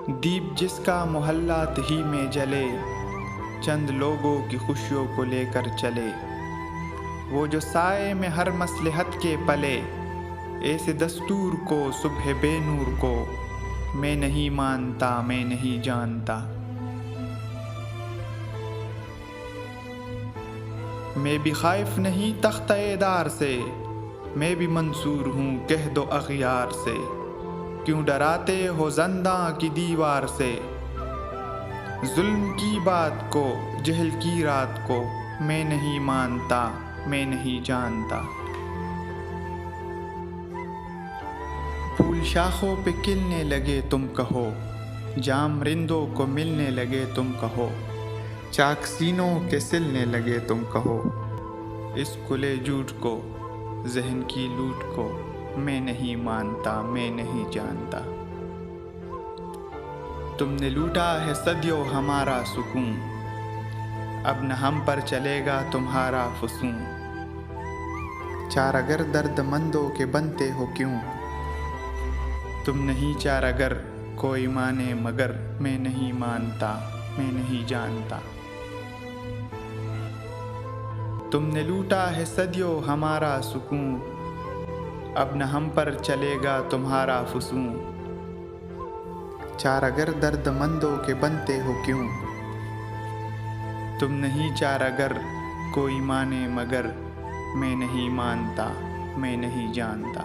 دیپ جس کا محلات ہی میں جلے، چند لوگوں کی خوشیوں کو لے کر چلے، وہ جو سائے میں ہر مصلحت کے پلے، ایسے دستور کو صبح بے نور کو میں نہیں مانتا، میں نہیں جانتا۔ میں بھی خائف نہیں تختہ دار سے، میں بھی منصور ہوں کہہ دو اغیار سے، کیوں ڈراتے ہو زنداں کی دیوار سے، ظلم کی بات کو جہل کی رات کو میں نہیں مانتا، میں نہیں جانتا۔ پھول شاخوں پہ کھلنے لگے تم کہو، جام رندوں کو ملنے لگے تم کہو، چاک سینوں کے سلنے لگے تم کہو، اس کھلے جھوٹ کو ذہن کی لوٹ کو میں نہیں مانتا، میں نہیں جانتا۔ تم نے لوٹا ہے صدیوں ہمارا سکون، اب نہ ہم پر چلے گا تمہارا فسون، چارہ گر درد مندوں کے بنتے ہو کیوں، تم نہیں چارہ گر کوئی مانے مگر میں نہیں مانتا، میں نہیں جانتا۔ تم نے لوٹا ہے صدیوں ہمارا سکون، اب نہ ہم پر چلے گا تمہارا فسون، چارہ گر درد مندوں کے بنتے ہو کیوں، تم نہیں چارہ گر کوئی مانے مگر میں نہیں مانتا، میں نہیں جانتا۔